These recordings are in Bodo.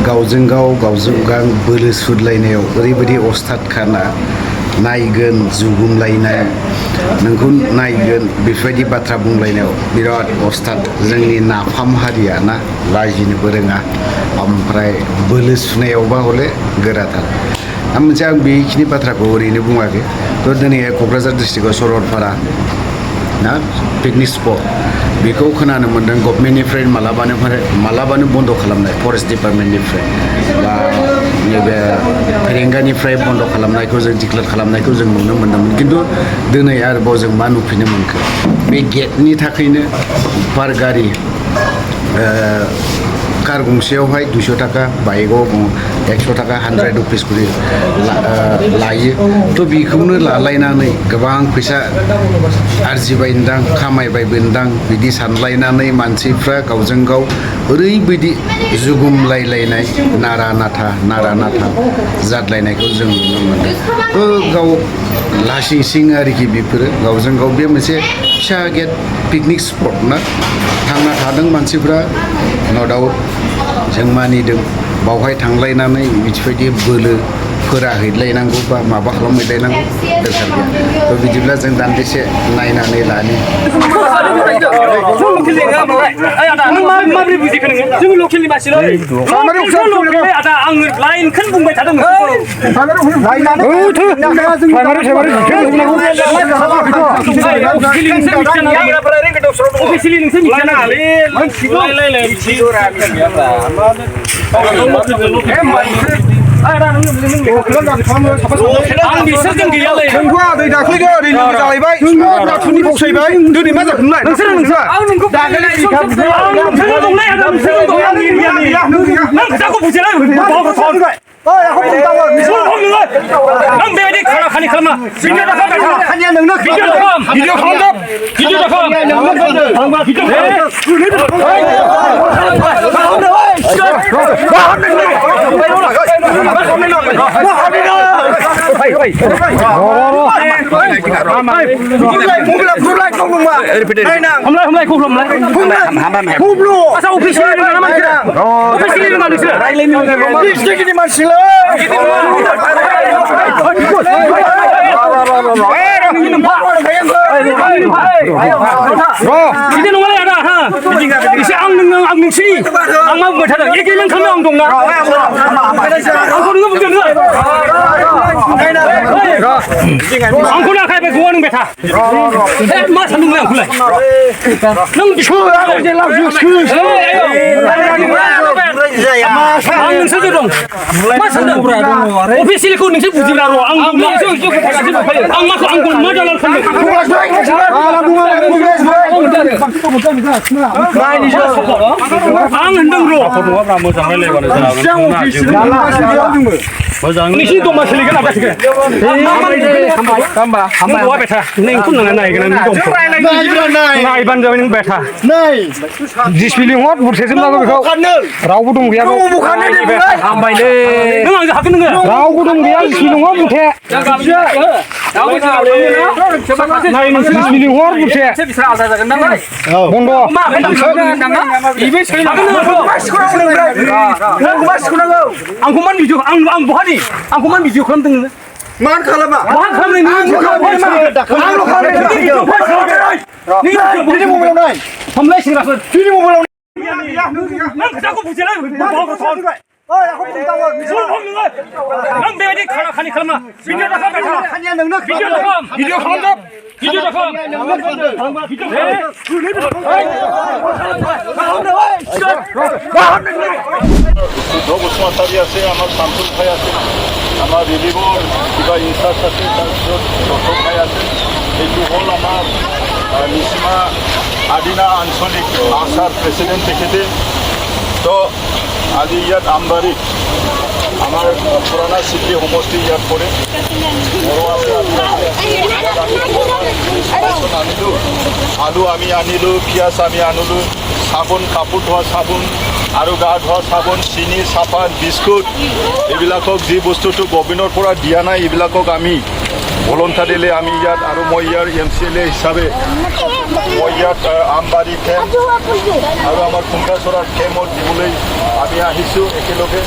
गावजों गाव बोलो सुरलायनायाव ओरैबायदि अस्थाद खाना नायगोन जुगुमलायनाय नोंखौ नायगोन बेफोरबायदि बाथ्रा बुंलायनायाव बिराद अस्थाद जोंनि नाफाम हारिया ना लाजिनोबो रोङा ओमफ्राय बोलो सुनायावबा हले गोराथार मोनसे आं बेखिनि बाथ्राखौ ओरैनो बुङाखै थ' दिनै क'क्राझार डिस्ट्रिक्टआव सरलपारा ना पिकनिक स्पट बेखौ खोनानो मोन्दों गभर्नमेन्टनिफ्राय मालाबानो बन्द' खालामनाय फरेस्ट डिपार्टमेन्टनिफ्राय बा नैबे फेरेंगानिफ्राय बन्द' खालामनायखौ जों डिक्लेयार खालामनायखौ जों नुनो मोन्दोंमोन खिन्थु दिनै आरोबाव जों मा नुफिननो मोनखो बे गेटनि थाखायनो पार गारि कार गंसेयावहाय 200 थाखा बाइकआव 100 थाखा 100 रुपिस करि लायो थ' बेखौनो लालायनानै गोबां फैसा आरजिबायदां खामायबायबोदां बिदि सानलायनानै मानसिफ्रा गावजों गाव ओरैबायदि जुगुमलायलायनाय नारा नाथा जादलायनायखौ जों नुनो मोनदों थ' गाव लासिं सिं आरोखि बेफोरो गावजों गाव बे मोनसे फिसा गेट पिकनिक स्पट ना थांना थादों मानसिफ्रा न' डाउट जों मानिदों बावहाय थांलायनानै बिदिबायदि बोलो फोराहैलायनांगौ बा माबा खालामहैलायनांगौ दरखार गैया थ' बिदिब्ला जों दान्दिसे नायनानै लानि माबोरै बुजिखो नोङो जों लकेलनि मानसिलै आदा आं लाइनखौनो बुंबाय थादों आं बिसोरजों गैयालै नोंखौ दै दाख्लैनो ओरैनो जालायबाय नाथुरनि बसायबाय दिनै मा जाखो नोंलाय नोंसोर आं नोंखौ नों खोथाखौ बुजिला नों बेबायदि खानि खालामा भिडिअ आंखौ नाखायबाय गवा नों बेथा मा सानदों नोंलाय आंखौलाय नों आं नोंसोरजों दं मा सानदों अफिसियेलखौ नोंसोर बुजिब्रा र' आं माखौ आंखौ मा दालाल खालामदों आं होनदों र' मोजां रायलायबानो मोजां नोंसिनि दमा सोलिगोन हामबा बेथा नोंखौ नङा नायगोन नायबानो जाबाय नों बेथा डिसप्ले हट बुरसेजों नांगौ बेखौ रावबो दं गैया हामबायलै नों आंजों हागोन नोङो रावबो दं गैया डिसप्ले हट बुरसे नाय नोंसोर डिसप्ले हट बुरसे बन्द' आंखौ मान भिडिअ आं बहानि आंखौ मान भिडिअ खालामदों नोङो मान खालामा मान खालामनाय नों हमलाय सेंग्राफोर नों खोथाखौ बुजिला नों बेबायदि खानि खालामा भिडिअ বসুমতাৰী আছে আমাৰ শামসুল ভাই আছে আমাৰ ৰিলিভৰ কিবা ইনচাৰ্জ আছে তাৰপিছত দৰ্শক ভাই আছে এইটো হ'ল আমাৰ নিচিমা আদিনা আঞ্চলিক আশাৰ প্ৰেচিডেণ্ট তেখেতে তো আজি ইয়াত আমবাৰীত আমাৰ পুৰণা চিটি সমষ্টি ইয়াত পৰে আনিলোঁ আলু আমি আনিলোঁ পিঁয়াজ আমি আনিলোঁ চাবোন কাপোৰ ধোৱা চাবোন আৰু গা ধোৱা চাবোন চিনি চাহপাত বিস্কুট এইবিলাকক যি বস্তুটো গভৰ্ণমেণ্টৰ পৰা দিয়া নাই এইবিলাকক আমি ভলণ্টাৰীলি আমি ইয়াত আৰু মই ইয়াৰ MCLA হিচাপে মই ইয়াত আমবাৰী কেম্প আৰু আমাৰ কুমকাচৰাৰ কেম্পত দিবলৈ আমি আহিছোঁ একেলগে।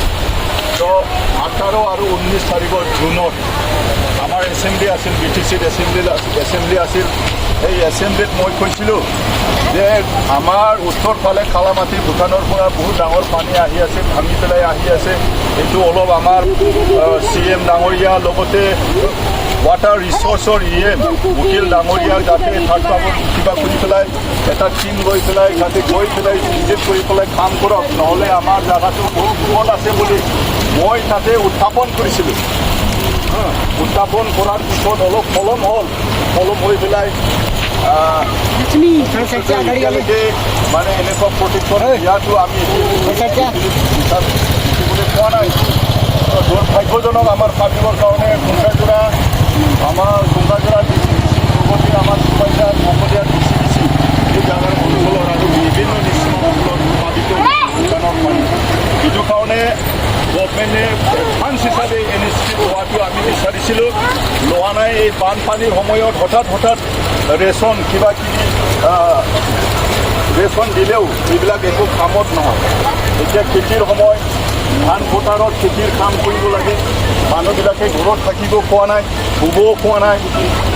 তো 18 আৰু 19 তাৰিখৰ জুনত আমাৰ এছেম্বলি আছিল, BTCত এছেম্বলি আছিল। এই এছেম্বলিত মই কৈছিলোঁ যে আমাৰ উত্তৰ ফালে কালামাটি ভূটানৰ পৰা বহুত ডাঙৰ পানী আহি আছে, ভাঙি পেলাই আহি আছে। এইটো অলপ আমাৰ CM ডাঙৰীয়া লগতে ৱাটাৰ ৰিচোৰ্চৰ উকিল ডাঙৰীয়াৰ যাতে থাৰ্ড পাবৰ কিবা কৰি পেলাই এটা টিম লৈ পেলাই যাতে গৈ পেলাই ভিজিট কৰি পেলাই কাম কৰক, নহ'লে আমাৰ জেগাটো বহুত বিপদ আছে বুলি মই তাতে উত্থাপন কৰিছিলোঁ। উত্থাপন কৰাৰ পিছত অলপ পলম হ'ল, পলম হৈ পেলাই এতিয়ালৈকে মানে এনেকুৱা প্ৰটেকশ্যন দিয়াটো আমি দেখিবলৈ পোৱা নাই। দুৰ্ভাগ্যজনক আমাৰ পাতিবৰ কাৰণে কোকৰাঝাৰ লগতে আমাৰ চুবাইজাৰ মহম্মদিয়া DCDC এই জাগাৰ অঞ্চলৰ আৰু বিভিন্ন নিচিনা অঞ্চলত উৎপাদিত ভূটানৰ পানী। এইটো কাৰণে গভমেণ্টে এডভান্স হিচাপে NSP লোৱাটো আমি বিচাৰিছিলোঁ, লোৱা নাই। এই বানপানীৰ সময়ত হঠাৎ ৰেচন কিবা কিবি ৰেচন দিলেও এইবিলাক একো কামত নহয়। এতিয়া খেতিৰ সময়, ধান পথাৰত খেতিৰ কাম কৰিব লাগে, মানুহবিলাকে ঘৰত থাকিব পোৱা নাই, শুবও পোৱা নাই।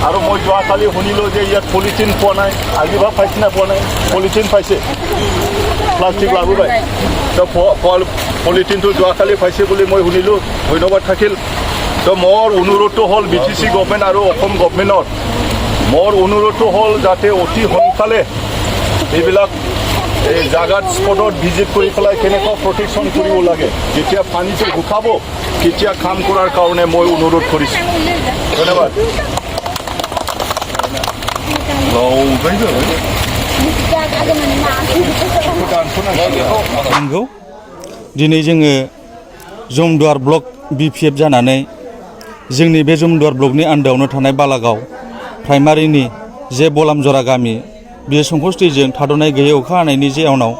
আৰু মই যোৱাকালি শুনিলোঁ যে ইয়াত পলিথিন পোৱা নাই। আজিবা পাইছে না পোৱা নাই? পলিথিন পাইছে, প্লাষ্টিক লাগু পাই। তো পলিথিনটো যোৱাকালি পাইছে বুলি মই শুনিলোঁ, ধন্যবাদ থাকিল। তো মোৰ অনুৰোধটো হ'ল BTC গভমেণ্ট আৰু অসম গভমেণ্টৰ, মোৰ অনুৰোধটো হ'ল যাতে অতি সোনকালে এইবিলাক এই জাগাত স্পটত ভিজিট কৰি পেলাই কেনেকুৱা প্ৰটেকশ্যন কৰিব লাগে, যেতিয়া পানীটো শুকাব তেতিয়া কাম কৰাৰ কাৰণে মই অনুৰোধ কৰিছোঁ। ধন্যবাদ। नंगौ दिनै जोङो जमदुवार ब्लक BPF जानानै जोंनि बे जमदुवार ब्लकनि आन्दारावनो थानाय बालागाव प्राइमारिनि जे बलामजरा गामि बेयो संकस दैजों थाद'नाय गैयै अखा हानायनि जाउनाव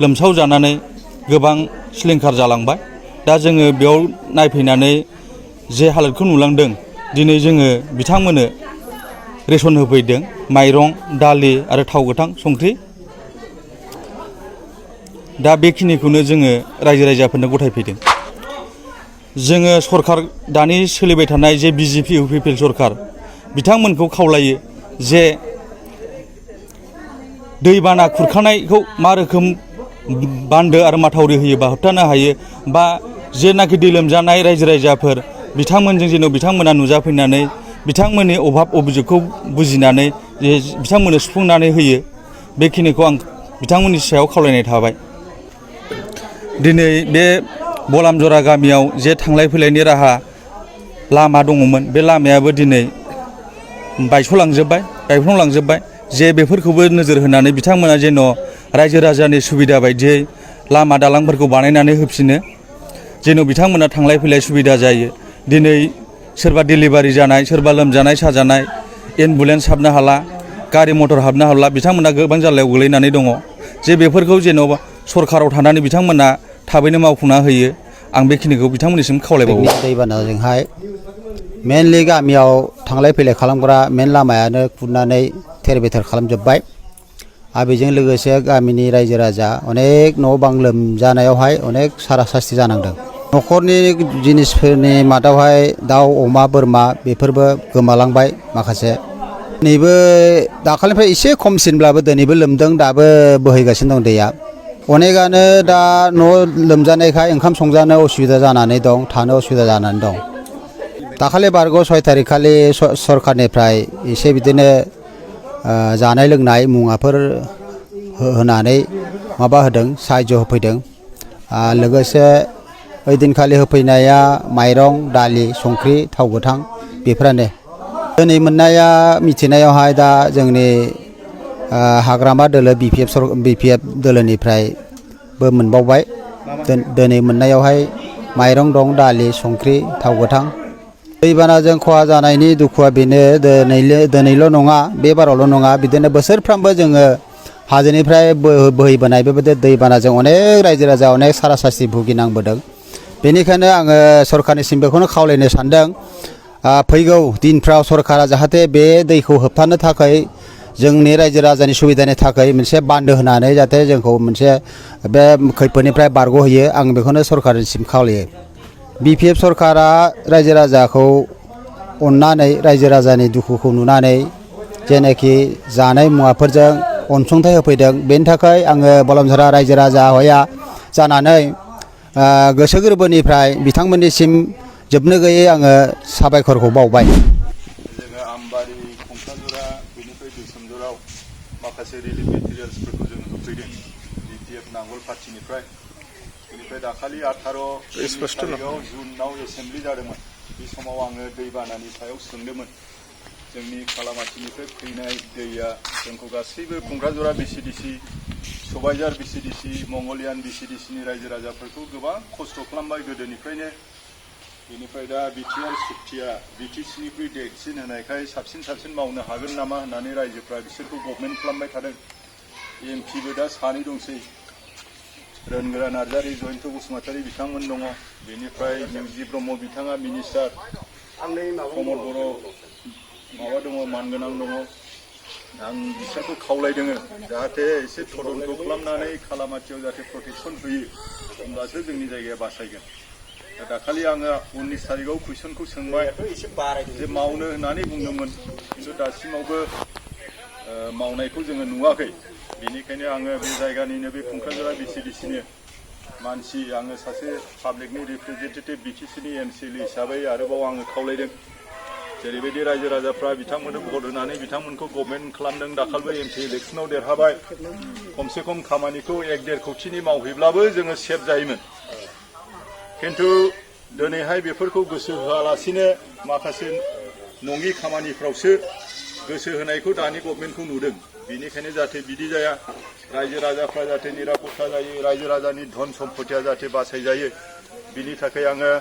लोमसाव जानानै गोबां सिलिंखार जालांबाय। दा जोङो बेयाव नायफैनानै जे हालोदखौ नुलांदों, दिनै जोङो बिथांमोननो रेसन होफैदों, माइरं, दालि आरो थाव गोथां, संख्रि। दा बेखिनिखौनो जोङो रायजो राजाफोरनो गथायफैदों। जोङो सरकार दानि सोलिबाय थानाय जे BJP UPPL सरकार बिथांमोनखौ खावलायो जे दैबाना खुरखानायखौ मा रोखोम बान्दो आरो माथावरि होयोबा होबथानो हायो, बा जेनाखि दै लोमजानाय रायजो राजाफोर बिथांमोनजों जेन' बिथांमोना नुजाफैनानै बिथांमोननि अभाब अभियोगखौ बुजिनानै जे बिथांमोननो सुफुंनानै होयो, बेखिनिखौ आं बिथांमोननि सायाव खावलायनाय थाबाय। दिनै बे बलामजरा गामियाव जे थांलाय फैलायनि राहा लामा दङमोन, बे लामायाबो दिनै बायस'लांजोब्बाय। जे बेफोरखौबो नोजोर होनानै बिथांमोना जेन' रायजो राजानि सुबिदा बायदियै लामा दालांफोरखौ बानायनानै होफिनो, जेन' बिथांमोना थांलाय फैलाय सुबिदा जायो। दिनै सोरबा डिलिभारि जानाय, सोरबा लोमजानाय साजानाय, एम्बुलेन्स हाबनो हाला, गारि मटर हाबनो हाला, बिथांमोना गोबां जाल्लायाव गोलैनानै दङ। जे बेफोरखौ जेन'बा सरकाराव थानानै बिथांमोना थाबैनो मावफुंना होयो, आं बेखिनिखौ बिथांमोननिसिम खावलायबावो। दैबानाजोंहाय मेनलि गामियाव थांलाय फैलाय खालामग्रा मेन लामायानो खुरनानै थेर बेथेर खालामजोब्बाय। आरो बेजों लोगोसे गामिनि रायजो राजा अनेक न' बां लोमजानायावहाय अनेक सारासास्ति जानांदों। न'खरनि जिनिसफोरनि मादावहाय दाउ, अमा, बोरमा बेफोरबो गोमालांबाय माखासे। दिनैबो दाखालिनिफ्राय एसे खमसिनब्लाबो दिनैबो लोमदों, दाबो बोहैगासिनो दं दैया। अनेकानो दा न' लोमजानायखाय ओंखाम संजानो असुबिदा जानानै दं, थानो असुबिदा जानानै दं। दाखालि बारग' 6 तारिख खालि सरकारनिफ्राय एसे बिदिनो जानाय लोंनाय मुवाफोर होनानै माबा होदों, साहाय्य होफैदों। लोगोसे ओइदिनखालि होफैनाया माइरं, दालि, संख्रि, थाव गोथां बेफोरानो। दिनै मोननाया मिथिनायावहाय दा जोंनि हाग्रामा दोलो BPF दोलोनिफ्रायबो मोनबावबाय। दिनै मोननायावहाय माइरं दं, दालि, संख्रि, थाव गोथां। दैबानाजों खहा जानायनि दुखुआ बेनो, दिनैल' नङा, बे बारावल' नङा, बिदिनो बोसोरफ्रामबो जोङो हाजोनिफ्राय बोहैबोनाय बेबायदि दैबानाजों अनेक रायजो राजा अनेक सारासास्ति भुगिनांबोदों। बेनिखायनो आङो सरकारनिसिम बेखौनो खावलायनो सानदों, फैगौ दिनफ्राव सरकारा जाहाथे बे दैखौ होबथानो थाखाय जोंनि रायजो राजानि सुबिदानि थाखाय मोनसे बान्दो होनानै जाहाथे जोंखौ मोनसे बे खैफोदनिफ्राय बारग'होयो आं बेखौनो सरकारनिसिम खावलायो BPF सरकारा रायजो राजाखौ अननानै रायजो राजानि दुखुखौ नुनानै जेनाखि जानाय मुवाफोरजों अनसुंथाइ होफैदों बेनि थाखाय आङो बलमझरा रायजो राजा हया जानानै गोसो गोरबोनिफ्राय बिथांमोननिसिम जोबनो गैयै आङो साबायखरखौ बावबाय। जोङो आमबारि खंखाजरा बेनिफ्राय दैसोमजराव माखासे रिलिफ मेटेरियेल्सफोरखौ जों होफैदों BPF नांगोल पार्टिनिफ्राय बेनिफ्राय दाखालि 18 तारिखआव जुनाव एसेम्बलि जादोंमोन बे समाव आङो दैबानानि सायाव सोंदोंमोन जोंनि खालामाथिनिफ्राय फैनाय दैया जोंखौ गासैबो क'क्राझार BCDC सबायझार BCDC मंगलियान BCDCनि रायजो राजाफोरखौ गोबां खस्थ' खालामबाय गोदोनिफ्रायनो बेनिफ्राय दा बिटिआर सुक्तिया BTCनिख्रुइ देरसिन होनायखाय साबसिन मावनो हागोन नामा होननानै रायजोफ्रा बिसोरखौ गभर्नमेन्ट खालामबाय थादों MPबो दा सानै दंसै रोनगोरा नार्जारि जयन्त बसुमतारी बिथांमोन दङ बेनिफ्राय निउजि ब्रह्म बिथाङा मिनिस्टार कमल बर' माबा दङ मानगोनां दङ आं बिसोरखौ खावलायदों जाहाथे एसे तदन्त खालामनानै खालामाथियाव जाहाथे प्रटेक्सन होयो होमब्लासो जोंनि जायगाया बासायगोन दाखालि आङो 19 तारिखआव कुइसनखौ सोंबाय जे मावनो होननानै बुंदोंमोन खिन्थु दासिमावबो मावनायखौ जोङो नुवाखै बेनिखायनो आङो बे जायगानिनो बे क'क्राझार BCDCनि मानसि आङो सासे पाब्लिकनि रिप्रेजेन्टेटिभ BTCनि MCL हिसाबै आरोबाव आङो खावलायदों जेरैबायदि रायजो राजाफ्रा बिथांमोननो भट होनानै बिथांमोनखौ गभर्नमेन्ट खालामदों दाखालिबो MP इलेक्सनाव देरहाबाय खमसे खम खामानिखौ 1-1.5 कोटिनि मावहैब्लाबो जोङो सेफ जायोमोन खिन्थु दिनैहाय बेफोरखौ गोसो होआलासिनो माखासे नङि खामानिफ्रावसो गोसो होनायखौ दानि गभर्नमेन्टखौ नुदों बेनिखायनो जाहाथे बिदि जाया रायजो राजाफ्रा जाहाथे निरापत्ता जायो रायजो राजानि धन सम्पतिया जाहाथे बासायजायो बिनि थाखाय आङो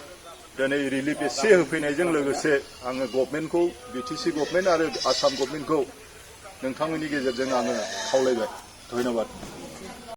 दिनै रिलिफ एसे होफैनायजों लोगोसे आङो गभर्नमेन्टखौ BTC गभर्नमेन्ट आरो आसाम गभर्नमेन्टखौ नोंथांमोननि गेजेरजों आङो खावलायबाय धन्यबाद।